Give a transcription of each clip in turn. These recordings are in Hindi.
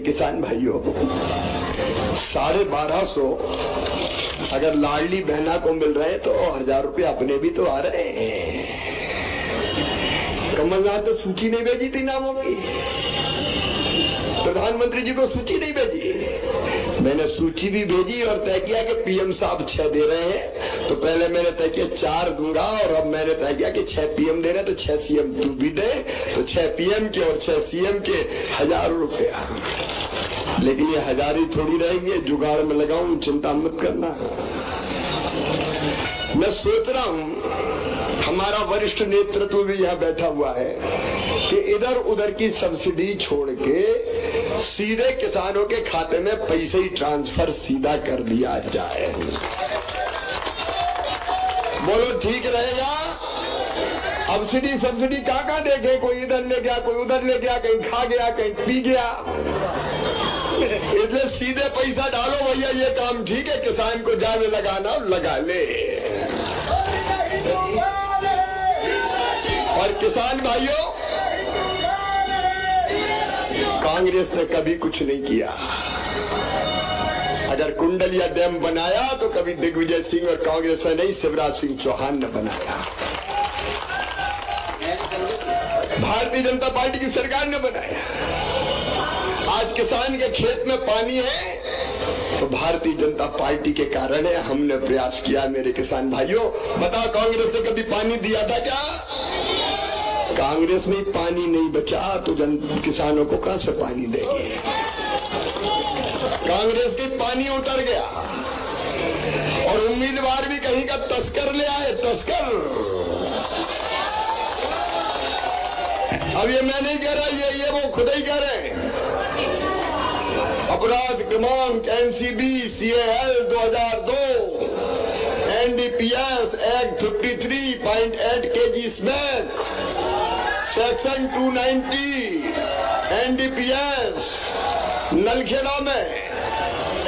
किसान भाइयों, 1250 अगर लाडली बहना को मिल रहे हैं तो 1000 रुपये अपने भी तो आ रहे हैं। कमलनाथ तो सूची नहीं भेजी थी नामों की, प्रधानमंत्री जी को सूची नहीं भेजी, मैंने सूची भी भेजी और तय किया कि पीएम साहब 6 दे रहे हैं। तो पहले मैंने तय किया 4 दूंगा और अब मैंने तय किया कि 6 पीएम दे रहे हैं तो 6 सीएम तू भी दे, तो 6 पीएम के और 6 सीएम के 1000 रुपया। लेकिन ये 1000 ही थोड़ी रहेंगे, जुगाड़ में लगाऊं, चिंता मत करना। मैं सोच रहा हूं हमारा वरिष्ठ नेतृत्व भी यहाँ बैठा हुआ है कि इधर उधर की सब्सिडी छोड़ के सीधे किसानों के खाते में पैसे ही ट्रांसफर सीधा कर दिया जाए। बोलो ठीक रहेगा? सब्सिडी कहाँ देखे, कोई इधर ले गया, कोई उधर ले गया, कहीं खा गया, कहीं पी गया। इसलिए सीधे पैसा डालो भैया, ये काम ठीक है, किसान को जाने लगाना लगा ले। और किसान भाइयों, कांग्रेस ने कभी कुछ नहीं किया। अगर कुंडलिया डैम बनाया तो कभी दिग्विजय सिंह और कांग्रेस ने नहीं, शिवराज सिंह चौहान ने बनाया। भारतीय जनता पार्टी की सरकार ने बनाया। आज किसान के खेत में पानी है तो भारतीय जनता पार्टी के कारण है, हमने प्रयास किया। मेरे किसान भाइयों, बताओ कांग्रेस ने कभी पानी दिया था क्या? कांग्रेस में पानी नहीं बचा तो किसानों को कहां से पानी देंगे? कांग्रेस के पानी उतर गया और उम्मीदवार भी कहीं का तस्कर ले आए, तस्कर। अब ये मैं नहीं कह रहा, ये वो खुद ही कह रहे हैं। अपराध क्रमांक NCB CAL 2002, NDPS Act 53.8 kg smack, section 290 NDPS Nalkheda में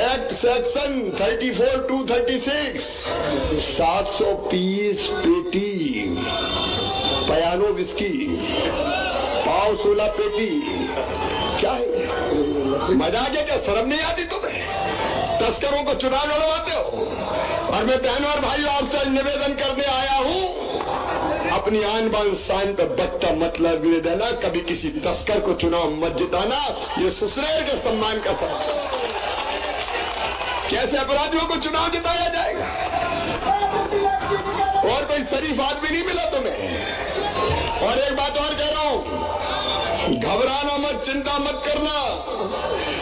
एक्ट सेक्शन 34-236, 700 पीस पेटी पयानो विस्की, 16 पेटी। क्या है, मजा आ गया क्या? शर्म नहीं आती तुम्हें? तस्करों को चुनाव लड़वाते हो। और मैं बहनों और भाइयों आपसे निवेदन करने आया हूं, अपनी आन बान शान पर बट्टा मत लगने देना, कभी किसी तस्कर को चुनाव मत जिताना। ये ससुराल के सम्मान का सवाल। कैसे अपराधियों को चुनाव जिताया जाएगा? और कोई शरीफ आदमी नहीं मिला तुम्हें। और एक बात और कह रहा हूं, घबराना मत, चिंता मत करना।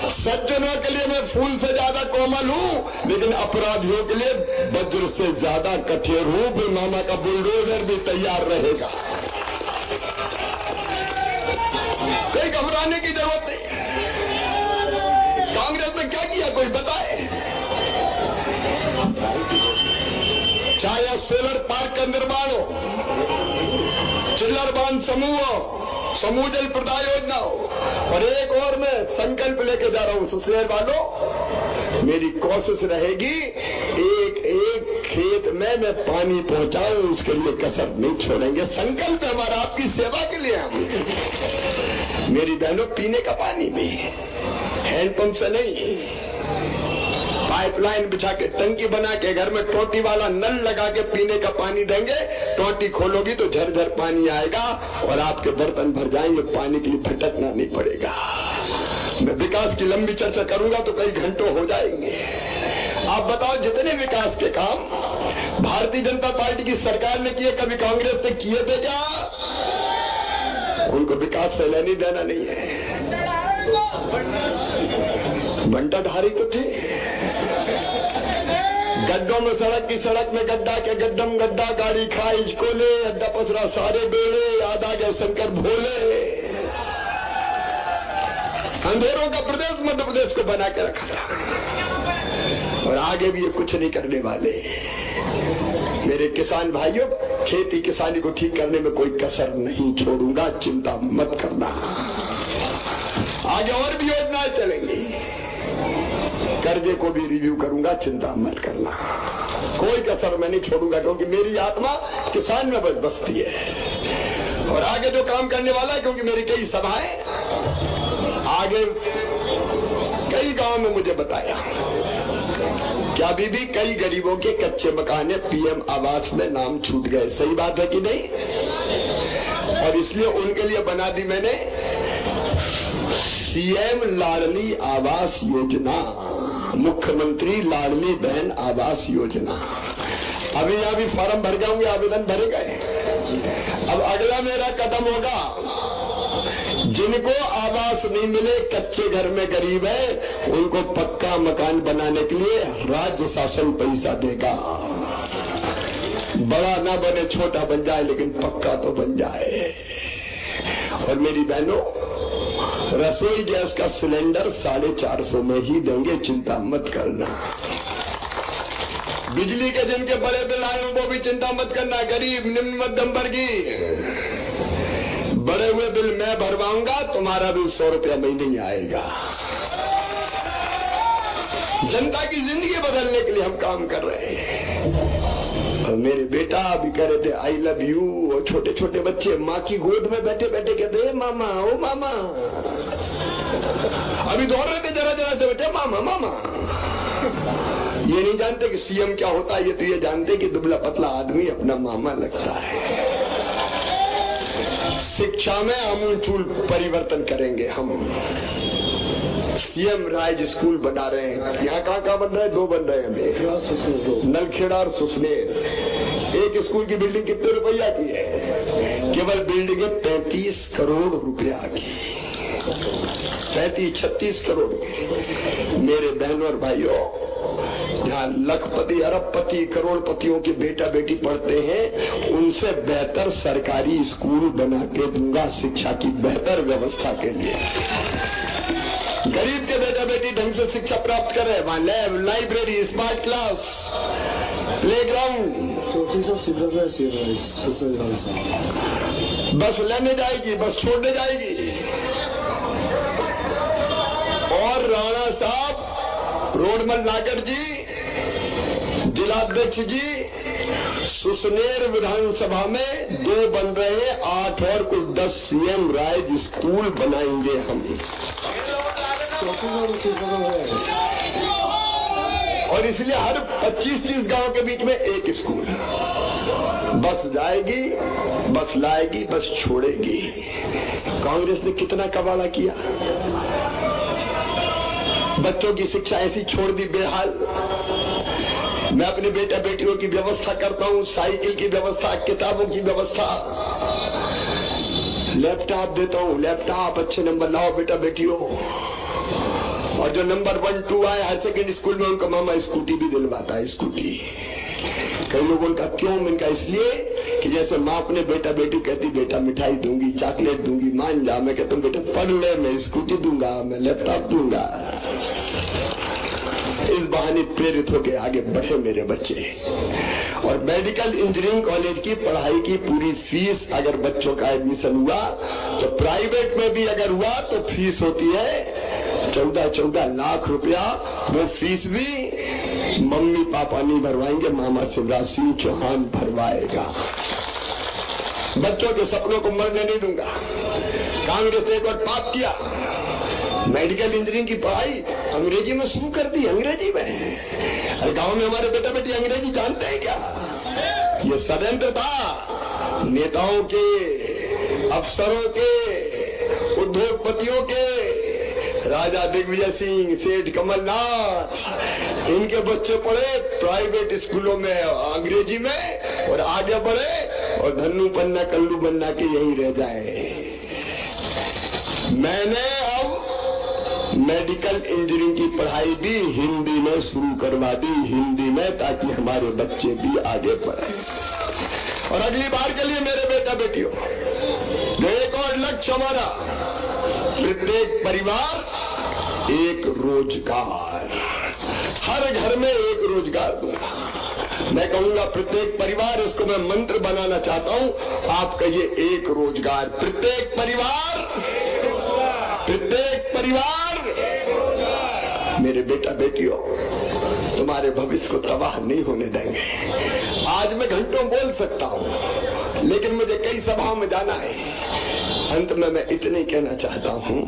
सज्जनों के लिए मैं फूल से ज्यादा कोमल हूं, लेकिन अपराधियों के लिए वज्र से ज्यादा कठोर हूं। फिर मामा का बुलडोजर भी तैयार रहेगा। कोई घबराने की जरूरत नहीं। कांग्रेस ने क्या किया, कोई बताए? चाहे सोलर पार्क का निर्माण हो, चिल्लर बांध समूह हो, समूह जल प्रदाय योजना हो, और एक और मैं संकल्प लेके जा रहा हूं ससुराल वालों, मेरी कोशिश रहेगी एक एक खेत में मैं पानी पहुंचाऊं, उसके लिए कसर नहीं छोड़ेंगे। संकल्प है हमारा, आपकी सेवा के लिए। हम मेरी बहनों, पीने का पानी भी हैंडपंप से नहीं, पाइपलाइन बिछा के टंकी बना के घर में टोटी वाला नल लगा के पीने का पानी देंगे। टोटी खोलोगी तो झरझर पानी आएगा और आपके बर्तन भर जाएंगे, पानी के लिए भटकना नहीं पड़ेगा। मैं विकास की लंबी चर्चा करूंगा तो कई घंटों हो जाएंगे। आप बताओ, जितने विकास के काम भारतीय जनता पार्टी की सरकार ने किए, कभी कांग्रेस ने किए थे क्या? उनको विकास से लेने देना नहीं है। बंटाधारी तो थे, गड्ढों में सड़क में गड्ढा के गड्ढम गड्ढा, गाड़ी खाई कोले, अड्डा पसरा सारे बेड़े, याद आ गया शंकर भोले। अंधेरों का प्रदेश मध्य प्रदेश को बना के रखा था और आगे भी ये कुछ नहीं करने वाले। मेरे किसान भाइयों, खेती किसानी को ठीक करने में कोई कसर नहीं छोड़ूंगा, चिंता मत करना। आगे और भी योजनाएं चलेंगी, कर्जे को भी रिव्यू करूंगा, चिंता मत करना। कोई कसर मैं नहीं छोड़ूंगा, क्योंकि मेरी आत्मा किसान में बसती है। और आगे जो काम करने वाला है, क्योंकि मेरी कई सभाएं आगे गांव में मुझे बताया कि अभी भी कई गरीबों के कच्चे मकान पीएम आवास में नाम छूट गए। सही बात है कि नहीं? और इसलिए उनके लिए बना दी मैंने सीएम लाडली आवास योजना, मुख्यमंत्री लाडली बहन आवास योजना। अभी यहाँ भी फॉर्म भर गए होंगे, आवेदन भरे गए। अब अगला मेरा कदम होगा, जिनको आवास नहीं मिले, कच्चे घर में गरीब है, उनको पक्का मकान बनाने के लिए राज्य शासन पैसा देगा। बड़ा ना बने, छोटा बन जाए, लेकिन पक्का तो बन जाए। और मेरी बहनों, रसोई गैस का सिलेंडर 450 में ही देंगे, चिंता मत करना। बिजली के जिनके बड़े बिल आए वो भी चिंता मत करना। गरीब निम्न मध्यम वर्गीय बड़े हुए बिल मैं भरवाऊंगा, तुम्हारा बिल 100 रुपया महीने ही आएगा। जनता की जिंदगी बदलने के लिए हम काम कर रहे हैं। और मेरे बेटा अभी कह रहे थे आई लव यू, और छोटे छोटे बच्चे माँ की गोद में बैठे बैठे कहते मामा ओ मामा। अभी दौड़ रहे थे जरा जरा से बच्चे मामा मामा। ये नहीं जानते कि सीएम क्या होता है, ये तो ये जानते कि दुबला पतला आदमी अपना मामा लगता है। शिक्षा में आमूलचूल परिवर्तन करेंगे हम। सीएम राज स्कूल बना रहे हैं। यहाँ कहाँ बन रहे हैं? 2 बन रहे हैं, नलखेड़ा और सुसनेर। एक स्कूल की बिल्डिंग कितने रुपया की है? केवल बिल्डिंग 35 करोड़ रुपया की, 35-36 करोड़ की। मेरे बहनों और भाइयों, यहाँ लखपति अरबपति करोड़पतियों के बेटा बेटी पढ़ते हैं, उनसे बेहतर सरकारी स्कूल बना के दूंगा शिक्षा की बेहतर व्यवस्था के लिए। गरीब के बेटा बेटी ढंग से शिक्षा प्राप्त करे, वहां lab, library, smart class, playground. बस लेने जाएगी, बस छोड़ने जाएगी। और राणा साहब, रोडमल नागर जी, जिलाध्यक्ष जी, सुसनेर विधानसभा में 2 बन रहे हैं, 8 और कुछ 10 सीएम राज स्कूल बनाएंगे हम। और इसलिए हर 25-30 गांव के बीच में एक स्कूल। बस जाएगी, बस लाएगी, बस छोड़ेगी। कांग्रेस ने कितना कबाड़ा किया, बच्चों की शिक्षा ऐसी छोड़ दी बेहाल। मैं अपने बेटा बेटियों की व्यवस्था करता हूँ, साइकिल की व्यवस्था, किताबों की व्यवस्था, लैपटॉप देता हूँ। लैपटॉप अच्छे नंबर लाओ बेटा बेटियों। और जो नंबर 1, 2 आए हायर सेकेंडरी स्कूल में, उनका मामा स्कूटी भी दिलवाता है। स्कूटी कई लोगों का क्यों? इनका इसलिए कि जैसे माँ अपने बेटा बेटी कहती बेटा मिठाई दूंगी, चॉकलेट दूंगी, मान जा, मैं कहता हूँ बेटा पढ़ ले, मैं स्कूटी दूंगा, मैं लैपटॉप दूंगा। इस बहाने प्रेरित होके आगे बढ़े मेरे बच्चे। और मेडिकल इंजीनियरिंग कॉलेज की पढ़ाई की पूरी फीस, अगर बच्चों का एडमिशन हुआ तो प्राइवेट में भी अगर हुआ तो फीस होती है 14 लाख रुपया। वो फीस भी मम्मी पापा नहीं भरवाएंगे, मामा शिवराज सिंह चौहान भरवाएगा। बच्चों के सपनों को मरने नहीं दूंगा। कांग्रेस ने एक और पाप किया, मेडिकल इंजीनियरिंग की पढ़ाई अंग्रेजी में शुरू कर दी। अंग्रेजी में? अरे गांव में हमारे बेटा बेटी अंग्रेजी जानते हैं क्या? ये षड्यंत्र था नेताओं के, अफसरों के, उद्योगपतियों के। राजा दिग्विजय सिंह, सेठ कमलनाथ, इनके बच्चे पढ़े प्राइवेट स्कूलों में अंग्रेजी में और आगे बढ़े, और धन्नू पन्ना कल्लू बन्ना के यही रह जाए। मैंने अब मेडिकल इंजीनियरिंग की पढ़ाई भी हिंदी में शुरू करवा दी, हिंदी में, ताकि हमारे बच्चे भी आगे बढ़े। और अगली बार के लिए मेरे बेटा बेटियों, एक और लक्ष्य हमारा, प्रत्येक परिवार एक रोजगार, हर घर में एक रोजगार दूंगा। मैं कहूंगा प्रत्येक परिवार, इसको मैं मंत्र बनाना चाहता हूं, आप कहिए एक रोजगार। प्रत्येक परिवार, प्रत्येक परिवार। मेरे बेटा बेटियों, तुम्हारे भविष्य को तबाह नहीं होने देंगे। आज मैं घंटों बोल सकता हूं, लेकिन मुझे कई सभाओं में जाना है। अंत में मैं इतने कहना चाहता हूं,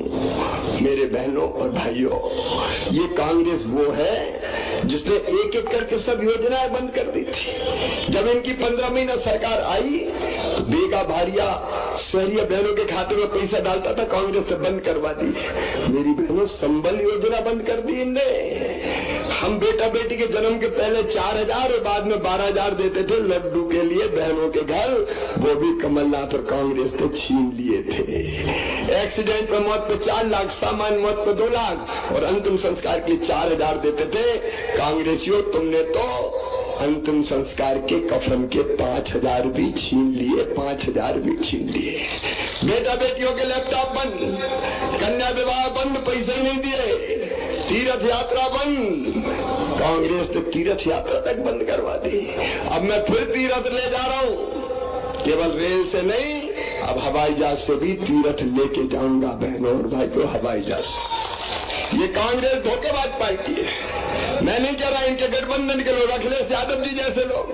मेरे बहनों और भाइयों, ये कांग्रेस वो है जिसने एक एक करके सब योजनाएं बंद कर दी थी। जब इनकी 15 महीना सरकार आई तो बेगा भारिया शहरिया बहनों के खाते में पैसा डालता था, कांग्रेस ने बंद करवा दी। मेरी बहनों, संबल योजना बंद कर दी इनने। हम बेटा बेटी के जन्म के पहले 4,000 और बाद में 12,000 देते थे लड्डू के लिए बहनों के घर, वो भी कमलनाथ और कांग्रेस ने छीन लिए थे। एक्सीडेंट में मौत पे 4 लाख, सामान्य मौत पे 2 लाख और अंतिम संस्कार के लिए 4,000 देते थे। कांग्रेसियों, तुमने तो अंतिम संस्कार के कफन के 5,000 भी छीन लिए, 5,000 भी छीन लिए। बेटा बेटियों के लैपटॉप बंद, कन्या विवाह बंद, पैसे ही नहीं दिए, तीर्थ यात्रा बंद। कांग्रेस ने तीर्थ यात्रा तक बंद करवा दी। अब मैं फिर तीर्थ ले जा रहा हूं, केवल रेल से नहीं, अब हवाई जहाज से भी तीर्थ लेके जाऊंगा बहनों और भाइयों, हवाई जहाज से। ये कांग्रेस धोखेबाज पार्टी है। मैं नहीं कह रहा इनके गठबंधन के लोग, अखिलेश यादव जी जैसे लोग,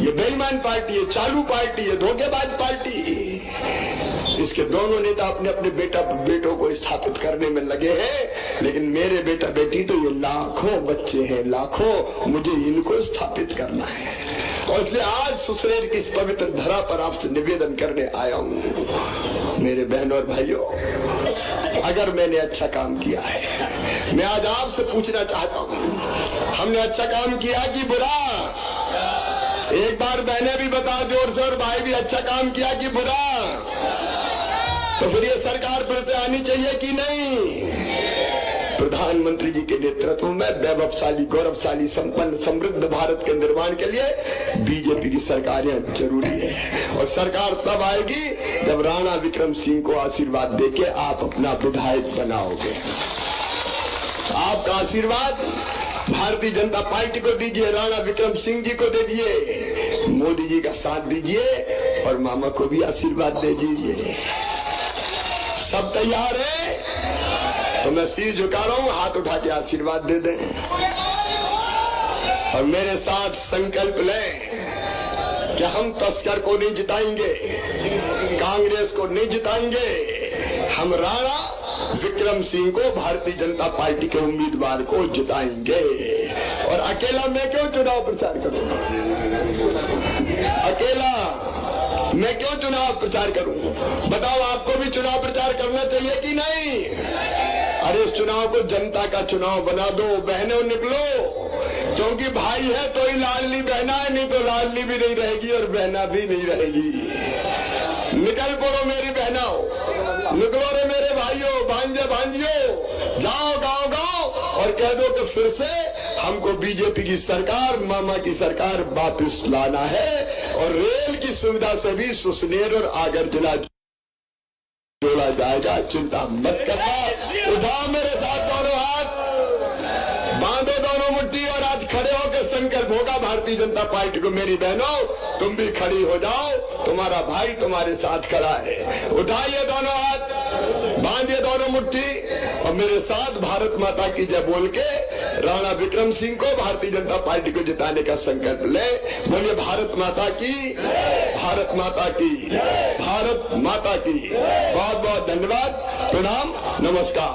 ये बेईमान पार्टी है, चालू पार्टी है, धोखेबाज पार्टी। इसके दोनों नेता अपने अपने बेटों को स्थापित करने में लगे हैं, लेकिन मेरे बेटा बेटी तो ये लाखों बच्चे हैं, लाखों, मुझे इनको स्थापित करना है। और इसलिए आज सुसरेर की इस पवित्र धरा पर आपसे निवेदन करने आया हूं। मेरे बहनों और भाइयों, अगर मैंने अच्छा काम किया है, मैं आज आपसे पूछना चाहता हूं, हमने अच्छा काम किया कि बुरा? एक बार बहनें भी बता जोर से, और भाई भी, अच्छा काम किया कि बुरा? तो फिर ये सरकार फिर से आनी चाहिए कि नहीं? प्रधानमंत्री जी के नेतृत्व में वैभवशाली, गौरवशाली, संपन्न, समृद्ध भारत के निर्माण के लिए बीजेपी की सरकार जरूरी है। और सरकार तब आएगी जब राणा विक्रम सिंह को आशीर्वाद देके आप अपना विधायक बनाओगे। आपका आशीर्वाद भारतीय जनता पार्टी को दीजिए, राणा विक्रम सिंह जी को दे दीजिए, मोदी जी का साथ दीजिए और मामा को भी आशीर्वाद दे दीजिए। सब तैयार है? तो मैं सिर झुका रहा हूं, हाथ उठा के आशीर्वाद दे दें और मेरे साथ संकल्प लें कि हम तस्कर को नहीं जिताएंगे, कांग्रेस को नहीं जिताएंगे, हम राणा विक्रम सिंह को, भारतीय जनता पार्टी के उम्मीदवार को जिताएंगे। और अकेला मैं क्यों चुनाव प्रचार करूंगा? अकेला मैं क्यों चुनाव प्रचार करूं? बताओ, आपको भी चुनाव प्रचार करना चाहिए कि नहीं? अरे इस चुनाव को जनता का चुनाव बना दो। बहनों निकलो, क्योंकि भाई है तो ही लाडली बहना है, नहीं तो लाडली भी नहीं रहेगी और बहना भी नहीं रहेगी। निकल पड़ो मेरी बहनों, निकलो रे मेरे भाइयों, भांजे भांजियों, जाओ गांव गांव और कह दो कि फिर से हमको बीजेपी की सरकार, मामा की सरकार वापस लाना है। और रेल की सुविधा से भी सुसनेर और आगर जिला जोड़ा जाएगा, चिंता मत करना। उठाओ मेरे साथ दोनों हाथ, बांधो दोनों मुट्ठी और आज खड़े होकर संकल्प होगा भारतीय जनता पार्टी को। मेरी बहनों, तुम भी खड़ी हो जाओ, तुम्हारा भाई तुम्हारे साथ खड़ा है। उठाइए दोनों हाथ, बांधिए दोनों मुट्ठी और मेरे साथ भारत माता की जय बोल के राणा विक्रम सिंह को, भारतीय जनता पार्टी को जिताने का संकल्प ले। बोलिए भारत माता की, भारत माता की, भारत माता की। बहुत बहुत धन्यवाद, प्रणाम, नमस्कार।